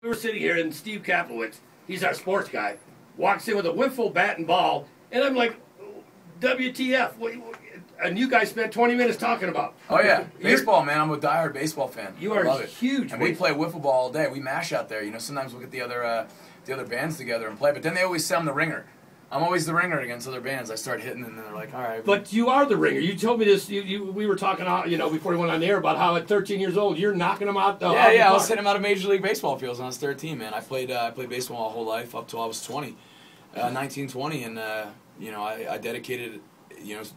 We were sitting here, and Steve Kaplowitz, he's our sports guy, walks in with a wiffle bat and ball, and I'm like, WTF? And you guys spent 20 minutes talking about. Oh yeah, baseball, man. I'm a diehard baseball fan. You are huge. And we play wiffle ball all day. We mash out there. You know, sometimes we'll get the other bands together and play. But then they always say I'm the ringer. I'm always the ringer against other bands. I start hitting, and they're like, "All right." But you are the ringer. You told me this. We were talking, before we went on the air about how at 13 years old you're knocking them out. Yeah. I was hitting them out of Major League Baseball fields when I was 13. Man, I played baseball my whole life up till I was 20, 19, 20, and I dedicated,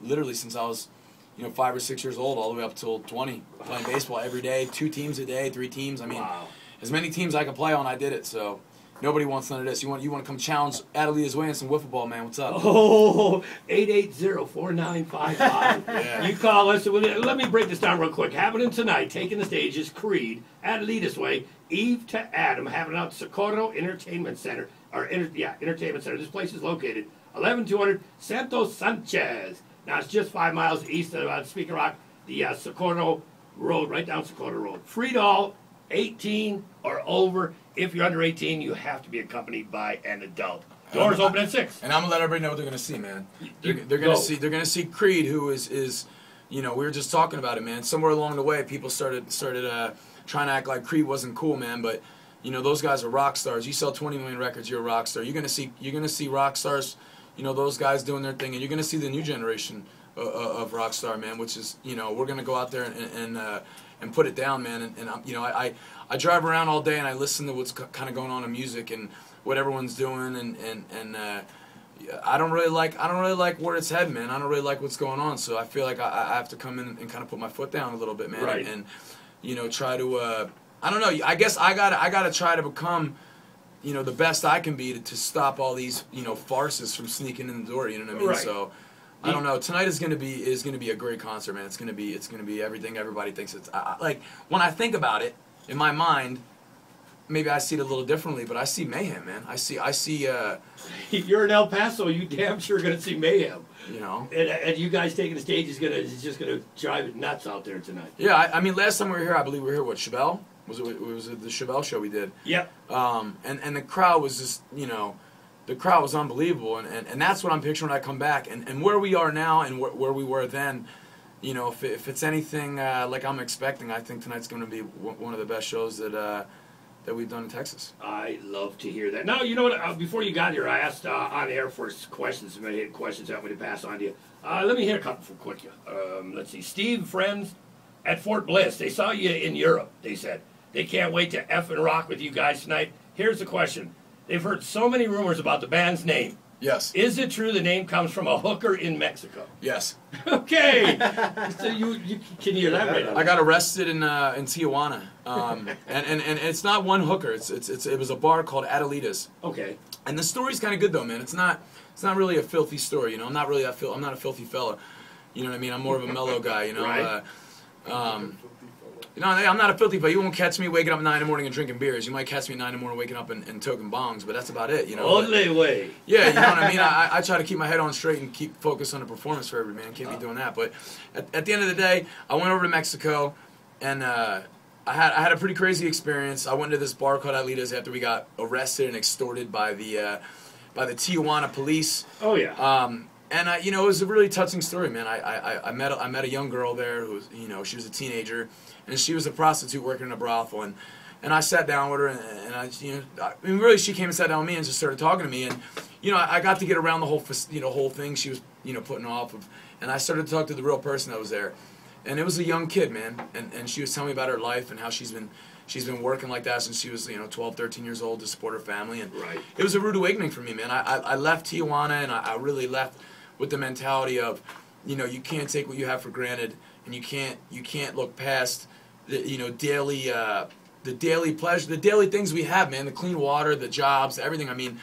literally since I was, 5 or 6 years old, all the way up till 20, playing baseball every day, 2 teams a day, 3 teams. I mean, wow. As many teams I could play on, I did it. So. Nobody wants none of this. You want to come challenge Adelitas Way in some wiffle ball, man? What's up? Oh, 880-4955. Yeah. You call us. Let me break this down real quick. Happening tonight, taking the stage is Creed, Adelitas Way, Eve to Adam, having out Socorro Entertainment Center. Entertainment Center. This place is located 11200 Santos Sanchez. Now, it's just 5 miles east of Speaker Rock, the Socorro Road, right down Socorro Road. Free to all, 18 or over. If you're under 18, you have to be accompanied by an adult. Doors open at 6. And I'm gonna let everybody know what they're gonna see, man. They're gonna see Creed, who is we were just talking about it, man. Somewhere along the way, people started trying to act like Creed wasn't cool, man. But those guys are rock stars. You sell 20 million records, you're a rock star. You're gonna see rock stars. Those guys doing their thing, and you're gonna see the new generation of rock star, man. Which is we're gonna go out there and put it down, man. And I drive around all day and I listen to what's kind of going on in music and what everyone's doing, and I don't really like where it's heading, man. I don't really like what's going on, so I feel like I have to come in and kind of put my foot down a little bit, man, right. and try to I don't know. I guess I gotta try to become the best I can be to stop all these farces from sneaking in the door. You know what I mean? Right. So. I don't know. Tonight is gonna be a great concert, man. It's gonna be everything everybody thinks it's. Like when I think about it in my mind, maybe I see it a little differently, but I see mayhem, man. I see. You're in El Paso. You damn sure gonna see mayhem. And you guys taking the stage is just gonna drive it nuts out there tonight. Yeah, I mean, last time we were here, I believe we were here. What, Chevelle? Was it the Chevelle show we did? Yep. And the crowd was just The crowd was unbelievable, and that's what I'm picturing when I come back. And where we are now and where we were then, if it's anything like I'm expecting, I think tonight's going to be one of the best shows that we've done in Texas. I love to hear that. Now, you know what? Before you got here, I asked on air for questions. If I had questions that I'm going to pass on to you. Let me hit a couple for quick. Let's see. Steve, friends at Fort Bliss. They saw you in Europe, they said. They can't wait to F and rock with you guys tonight. Here's the question. They've heard so many rumors about the band's name. Yes. Is it true the name comes from a hooker in Mexico? Yes. Okay. So you can hear that right now. I got arrested in Tijuana, and it's not one hooker. It was a bar called Adelitas. Okay. And the story's kind of good though, man. It's not really a filthy story. I'm not really I'm not a filthy fella. You know what I mean? I'm more of a mellow guy. Right. I'm not a filthy, but you won't catch me waking up at 9 in the morning and drinking beers. You might catch me at 9 in the morning waking up and toking bongs, but that's about it, Only way. Yeah, you know what I mean? I try to keep my head on straight and keep focused on the performance for every man. Can't be doing that. But at the end of the day, I went over to Mexico, and I had a pretty crazy experience. I went to this bar called Adelitas after we got arrested and extorted by the Tijuana police. Oh, yeah. And it was a really touching story, man. I met a young girl there who was, she was a teenager, and she was a prostitute working in a brothel, and I sat down with her, and I mean, really, she came and sat down with me and just started talking to me, and I got to get around the whole whole thing she was putting off of, and I started to talk to the real person that was there, and it was a young kid, man, and she was telling me about her life and how she's been working like that since she was 12, 13 years old to support her family, and right. It was a rude awakening for me, man. I left Tijuana, and I really left with the mentality of, you can't take what you have for granted, and you can't look past the daily pleasure, the daily things we have, man. The clean water, the jobs, everything. I mean,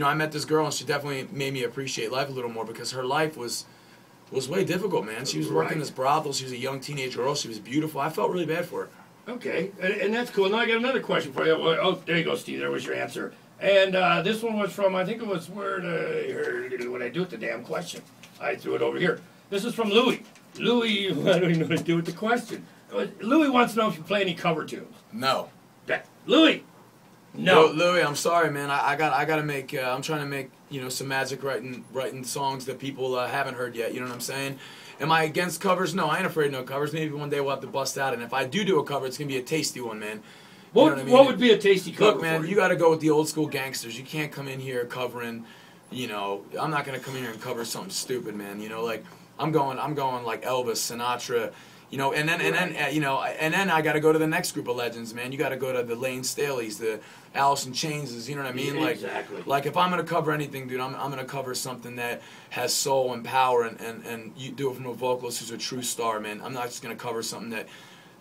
I met this girl, and she definitely made me appreciate life a little more because her life was way difficult, man. She was working this brothel. She was a young teenage girl. She was beautiful. I felt really bad for her. Okay, and that's cool. Now I got another question for you. Oh, there you go, Steve. There was your answer. And this one was from, I think it was when I do it, the damn question. I threw it over here. This is from Louie. Louie, I don't even know what to do with the question. Louie wants to know if you play any cover tunes. No. Louie, No, Louis, I'm sorry, man. I gotta make. I'm trying to make some magic writing songs that people haven't heard yet. You know what I'm saying? Am I against covers? No, I ain't afraid of no covers. Maybe one day we'll have to bust out, and if I do a cover, it's gonna be a tasty one, man. You know what I mean? What would be a tasty cover? Look, man, you got to go with the old school gangsters. You can't come in here covering. I'm not gonna come in here and cover something stupid, man. Like I'm going like Elvis, Sinatra. And then I got to go to the next group of legends, man. You got to go to the Lane Staleys, the Alice in Chainses. You know what I mean? Yeah, like, exactly. Like if I'm gonna cover anything, dude, I'm gonna cover something that has soul and power, and you do it from a vocalist who's a true star, man. I'm not just gonna cover something that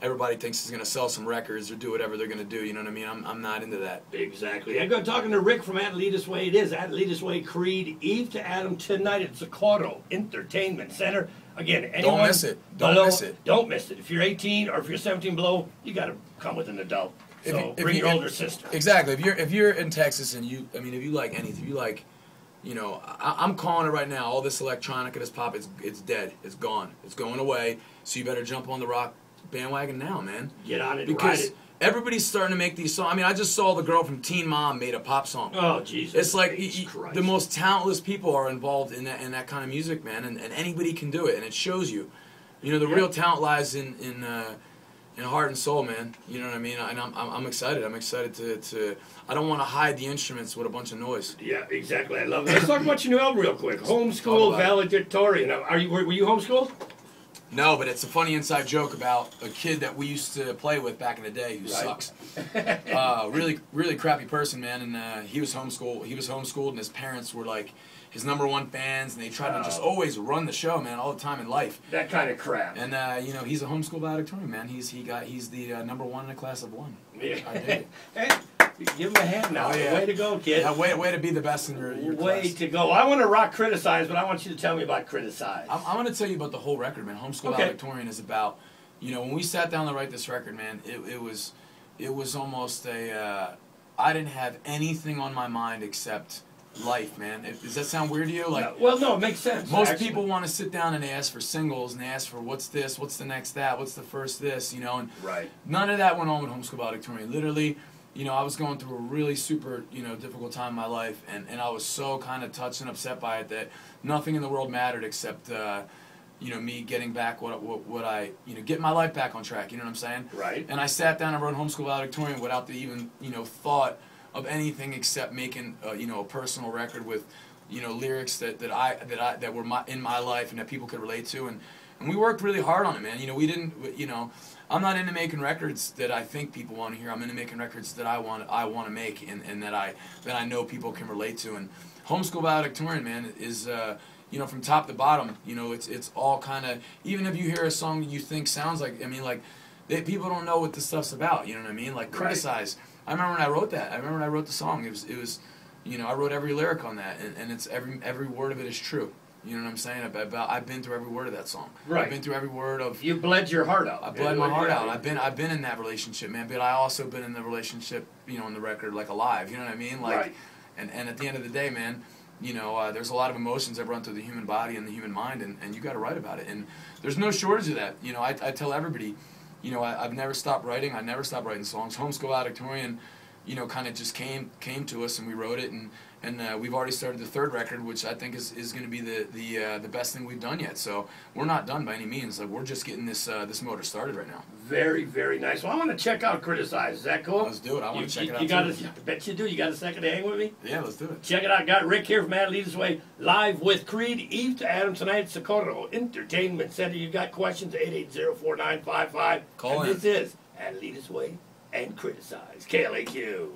everybody thinks is gonna sell some records or do whatever they're gonna do. You know what I mean? I'm not into that. Exactly. I'm talking to Rick from Adelitas Way. It is Adelitas Way, Creed, Eve to Adam tonight at Socorro Entertainment Center. Again, anyone Don't miss it. Don't miss it. If you're 18 or if you're 17 below, you got to come with an adult. So bring your older sister. Exactly. If you're in Texas and if you like anything, if you like, I'm calling it right now. All this electronica, this pop, it's dead. It's gone. It's going away. So you better jump on the rock bandwagon now, man. Get on it. Because ride it. everybody's starting to make these songs. I just saw the girl from Teen Mom made a pop song. Oh, Jesus. It's like the most talentless people are involved in that kind of music, man, and anybody can do it, and it shows you. The real talent lies in heart and soul, man. You know what I mean? And I'm excited. I'm excited to. I don't want to hide the instruments with a bunch of noise. Yeah, exactly. I love it. Let's talk about your new album real quick. Homeschool Valedictorian. Were you homeschooled? No, but it's a funny inside joke about a kid that we used to play with back in the day who sucks. Really, really crappy person, man. And he was homeschooled. He was homeschooled, and his parents were like his #1 fans, and they tried to just always run the show, man, all the time in life. That kind of crap. And he's a homeschool valedictorian, man. He's the #1 in a class of 1. Yeah. I did it. Hey, give him a hand now. Oh, yeah. Way to go, kid. Yeah, way to be the best in your way class. to go. I want to rock Criticize, but I want you to tell me about Criticize. I'm going to tell you about the whole record, man. Homeschool Valedictorian is about, when we sat down to write this record, man, it was almost I didn't have anything on my mind except life, man. Does that sound weird to you? Like, well, no, it makes sense. Most people want to sit down and they ask for singles and they ask for what's this, what's the next that, what's the first this, and right. None of that went on with Homeschool Valedictorian. Literally, I was going through a really super, difficult time in my life, and I was so kind of touched and upset by it that nothing in the world mattered except, me getting back what I, getting my life back on track, you know what I'm saying? Right. And I sat down and wrote Homeschool Valedictorian without the even, thought of anything except making, a personal record with, lyrics that were in my life and that people could relate to, and we worked really hard on it, man. We didn't, I'm not into making records that I think people want to hear. I'm into making records that I want to make and that I know people can relate to. And Homeschool Valedictorian, man, is from top to bottom, it's all kind of, even if you hear a song you think sounds like, people don't know what this stuff's about. You know what I mean? Like Criticize. I remember when I wrote that. I remember when I wrote the song. It was, I wrote every lyric on that, and it's every word of it is true. You know what I'm saying? I've been through every word of that song. Right. I've been through every word of. You bled your heart out. I bled my heart out. I've been in that relationship, man. But I also been in the relationship, in the record, like alive. You know what I mean? Like, right. And at the end of the day, man, there's a lot of emotions that run through the human body and the human mind, and you got to write about it. And there's no shortage of that. I tell everybody, I've never stopped writing. I never stopped writing songs. Homeschool Valedictorian, kind of just came to us, and we wrote it, and we've already started the 3rd record, which I think is going to be the best thing we've done yet. So we're not done by any means. Like, we're just getting this motor started right now. Very, very nice. Well, I want to check out Criticize. Is that cool? Let's do it. I want to check it out. I bet you do. You got a second to hang with me? Yeah, let's do it. Check it out. Got Rick here from Adelitas Way, live with Creed, Eve to Adam tonight at Socorro Entertainment Center. You got questions? 880-4955. Call in. This is Adelitas Way and Criticize. KLAQ.